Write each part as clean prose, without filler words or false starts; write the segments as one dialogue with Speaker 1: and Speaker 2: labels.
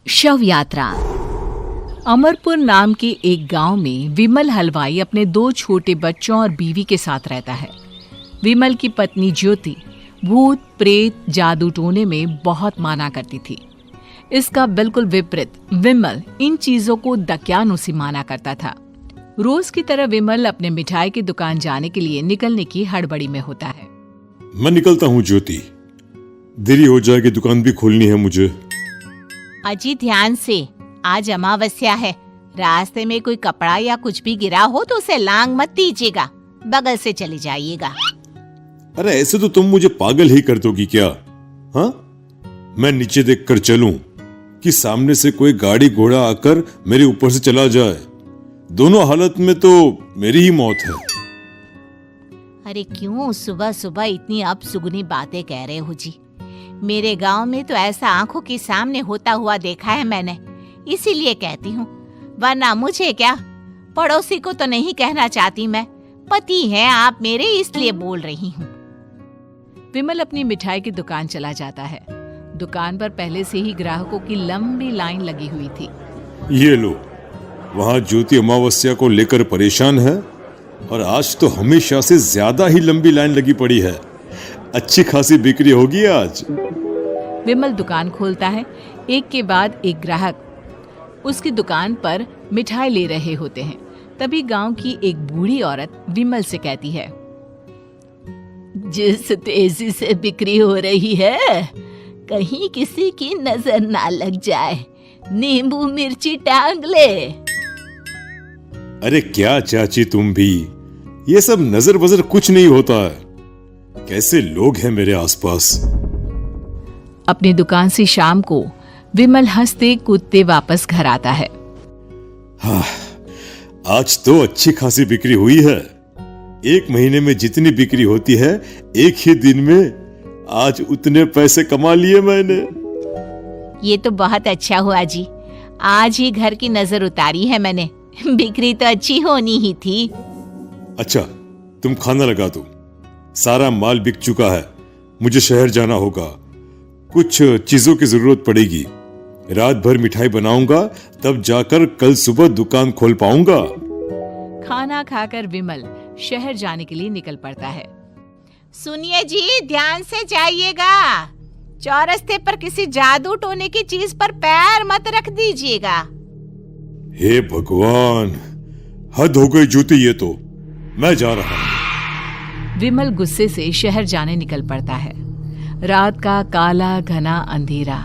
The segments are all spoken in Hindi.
Speaker 1: शव यात्रा। अमरपुर नाम के एक गांव में विमल हलवाई अपने 2 छोटे बच्चों और बीवी के साथ रहता है। विमल की पत्नी ज्योति भूत प्रेत जादू टोने में बहुत माना करती थी। इसका बिल्कुल विपरीत विमल इन चीजों को दक्यानुसी माना करता था। रोज की तरह विमल अपने मिठाई की दुकान जाने के लिए निकलने की हड़बड़ी में होता है।
Speaker 2: मैं निकलता हूँ ज्योति, देरी हो जाएगी, दुकान भी खोलनी है मुझे।
Speaker 3: अजी ध्यान से, आज अमावस्या है। रास्ते में कोई कपड़ा या कुछ भी गिरा हो तो उसे लांग मत दीजिएगा, बगल से चले जाइएगा।
Speaker 2: अरे ऐसे तो तुम मुझे पागल ही कर दोगी क्या? हाँ, मैं नीचे देखकर चलूं कि सामने से कोई गाड़ी घोड़ा आकर मेरे ऊपर से चला जाए? दोनों हालत में तो मेरी ही मौत है।
Speaker 3: अरे क्यों सुबह सुबह इतनी अपसुगनी बातें कह रहे हो जी? मेरे गांव में तो ऐसा आंखों के सामने होता हुआ देखा है मैंने, इसीलिए कहती हूँ, वरना मुझे क्या, पड़ोसी को तो नहीं कहना चाहती मैं। पति हैं आप मेरे, इसलिए बोल रही हूँ।
Speaker 1: विमल अपनी मिठाई की दुकान चला जाता है। दुकान पर पहले से ही ग्राहकों की लंबी लाइन लगी हुई थी।
Speaker 2: ये लो, वहाँ ज्योति अमावस्या को लेकर परेशान है और आज तो हमेशा से ज्यादा ही लंबी लाइन लगी पड़ी है। अच्छी खासी बिक्री होगी आज।
Speaker 1: विमल दुकान खोलता है। एक के बाद एक ग्राहक उसकी दुकान पर मिठाई ले रहे होते हैं। तभी गांव की एक बूढ़ी औरत विमल से कहती है,
Speaker 3: जिस तेजी से बिक्री हो रही है, कहीं किसी की नजर ना लग जाए, नींबू मिर्ची टांग ले।
Speaker 2: अरे क्या चाची तुम भी, ये सब नजर बजर कुछ नहीं होता है। कैसे लोग हैं मेरे आसपास।
Speaker 1: अपनी दुकान से शाम को विमल हंसते कूदते वापस घर आता है।
Speaker 2: हाँ, आज तो अच्छी खासी बिक्री हुई है। एक महीने में जितनी बिक्री होती है, एक ही दिन में आज उतने पैसे कमा लिए मैंने।
Speaker 3: ये तो बहुत अच्छा हुआ जी, आज ही घर की नजर उतारी है मैंने। बिक्री तो अच्छी होनी ही थी।
Speaker 2: अच्छा, तुम खाना लगा दो, सारा माल बिक चुका है। मुझे शहर जाना होगा, कुछ चीजों की जरूरत पड़ेगी। रात भर मिठाई बनाऊंगा, तब जाकर कल सुबह दुकान खोल पाऊंगा।
Speaker 1: खाना खाकर विमल शहर जाने के लिए निकल पड़ता है।
Speaker 3: सुनिए जी, ध्यान से जाइएगा। चौरस्ते पर किसी जादू टोने की चीज पर पैर मत रख दीजिएगा।
Speaker 2: हे भगवान, हद हो गई ज्योति, ये तो मैं जा रहा हूं।
Speaker 1: विमल गुस्से से शहर जाने निकल पड़ता है। रात का काला घना अंधेरा,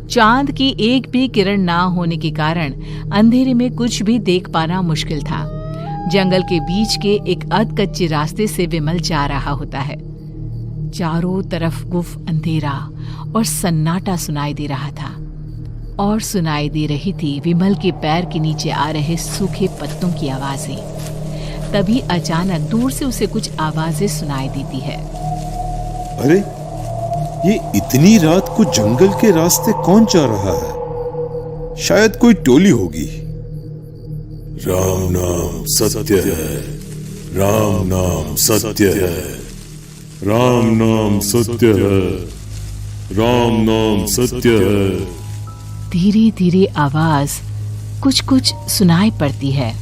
Speaker 1: चांद की एक भी किरण ना होने के कारण अंधेरे में कुछ भी देख पाना मुश्किल था। जंगल के बीच के एक अधकच्चे रास्ते से विमल जा रहा होता है। चारों तरफ गुफ अंधेरा और सन्नाटा सुनाई दे रहा था, और सुनाई दे रही थी विमल के पैर के नीचे आ रहे सूखे पत्तों की आवाजें। तभी अचानक दूर से उसे कुछ आवाजें सुनाई देती है।
Speaker 2: अरे, ये इतनी रात को जंगल के रास्ते कौन जा रहा है? शायद कोई टोली होगी। राम नाम सत्य है, राम नाम सत्य है, राम नाम सत्य है, राम नाम सत्य है।
Speaker 1: धीरे धीरे आवाज कुछ कुछ सुनाई पड़ती है।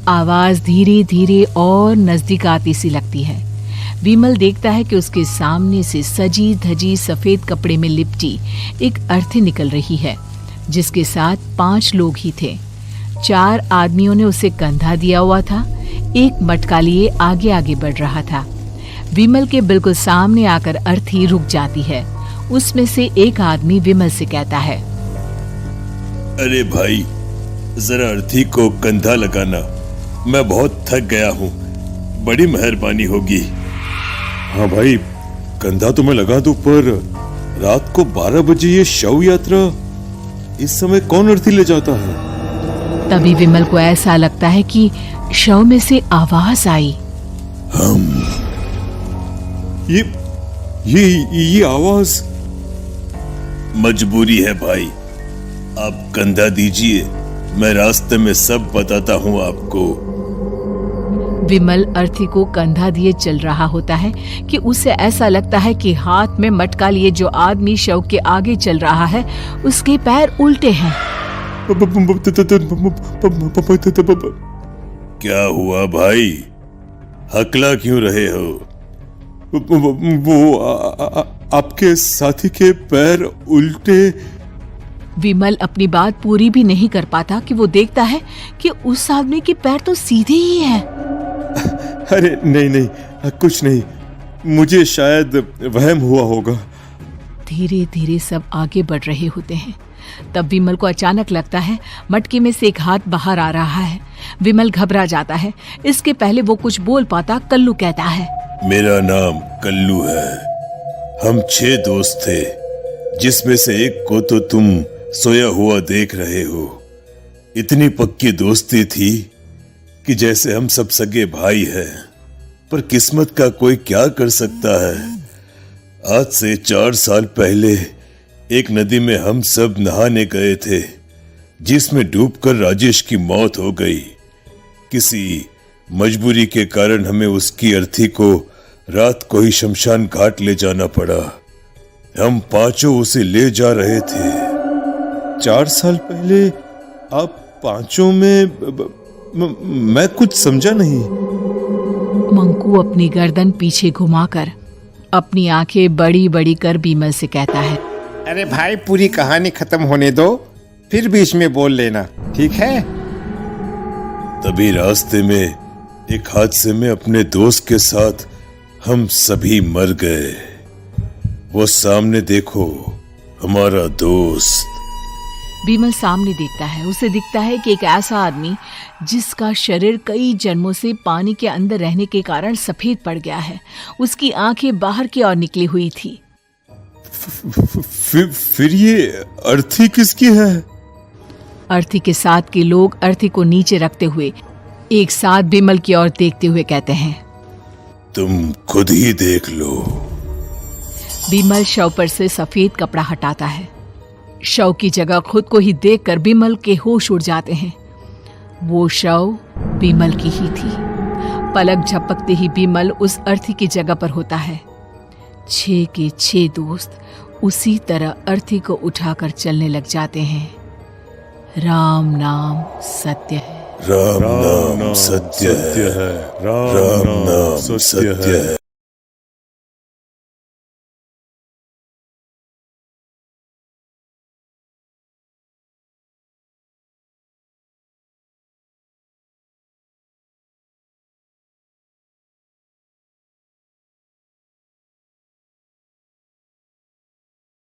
Speaker 1: आवाज धीरे धीरे और नजदीक आती सी लगती है। विमल देखता है कि उसके सामने से सजी धजी सफेद कपड़े में लिपटी एक अर्थी निकल रही है, जिसके साथ 5 लोग ही थे। 4 आदमियों ने उसे कंधा दिया हुआ था। एक मटका लिए आगे आगे बढ़ रहा था। विमल के बिल्कुल सामने आकर अर्थी रुक जाती है। उसमें से एक आदमी विमल से कहता है,
Speaker 2: अरे भाई, जरा अर्थी को कंधा लगाना, मैं बहुत थक गया हूँ, बड़ी मेहरबानी होगी। हाँ भाई, कंधा तो मैं लगा दूं, पर रात को 12 बजे ये शव यात्रा, इस समय कौन अर्थी ले जाता है?
Speaker 1: तभी विमल को ऐसा लगता है कि शव में से आवाज आई,
Speaker 2: ये आवाज। मजबूरी है भाई, आप कंधा दीजिए, मैं रास्ते में सब बताता हूँ आपको।
Speaker 1: विमल अर्थी को कंधा दिए चल रहा होता है कि उसे ऐसा लगता है कि हाथ में मटका लिए जो आदमी शव के आगे चल रहा है उसके पैर उल्टे हैं।
Speaker 2: क्या हुआ भाई, हकला क्यों रहे हो? वो आपके साथी के पैर उल्टे।
Speaker 1: विमल अपनी बात पूरी भी नहीं कर पाता कि वो देखता है कि उस आदमी के पैर तो सीधे ही हैं।
Speaker 2: अरे नहीं, कुछ नहीं, मुझे शायद वहम हुआ होगा।
Speaker 1: धीरे धीरे सब आगे बढ़ रहे होते हैं। तब विमल को अचानक लगता है मटके में से एक हाथ बाहर आ रहा है। विमल घबरा जाता है। इसके पहले वो कुछ बोल पाता, कल्लू कहता है,
Speaker 2: मेरा नाम कल्लू है। हम 6 दोस्त थे, जिसमें से एक को तो तुम सोया हुआ देख रहे हो। इतनी पक्की दोस्ती थी कि जैसे हम सब सगे भाई हैं। पर किस्मत का कोई क्या कर सकता है। आज से 4 साल पहले एक नदी में हम सब नहाने गए थे, जिसमें डूबकर राजेश की मौत हो गई। किसी मजबूरी के कारण हमें उसकी अर्थी को रात को ही शमशान घाट ले जाना पड़ा। हम 5 उसे ले जा रहे थे। 4 साल पहले आप 5 में मैं कुछ समझा नहीं।
Speaker 1: मंकू अपनी गर्दन पीछे घुमाकर अपनी आंखें बड़ी बड़ी कर विमल से कहता है,
Speaker 4: अरे भाई, पूरी कहानी खत्म होने दो, फिर बीच में बोल लेना, ठीक है?
Speaker 2: तभी रास्ते में एक हादसे में अपने दोस्त के साथ हम सभी मर गए। वो सामने देखो, हमारा दोस्त।
Speaker 1: विमल सामने देखता है। उसे दिखता है कि एक ऐसा आदमी जिसका शरीर कई जन्मों से पानी के अंदर रहने के कारण सफेद पड़ गया है। उसकी आंखें बाहर की ओर निकली हुई थी।
Speaker 2: फिर ये अर्थी किसकी है?
Speaker 1: अर्थी के साथ के लोग अर्थी को नीचे रखते हुए एक साथ विमल की ओर देखते हुए कहते हैं,
Speaker 2: तुम खुद ही देख लो।
Speaker 1: विमल शव पर से सफेद कपड़ा हटाता है। शव की जगह खुद को ही देखकर विमल के होश उड़ जाते हैं। वो शव विमल की ही थी। पलक झपकते ही विमल उस अर्थी की जगह पर होता है। 6 के 6 दोस्त उसी तरह अर्थी को उठाकर चलने लग जाते हैं। राम नाम सत्य है।
Speaker 2: राम नाम सत्य है। राम नाम सत्य है।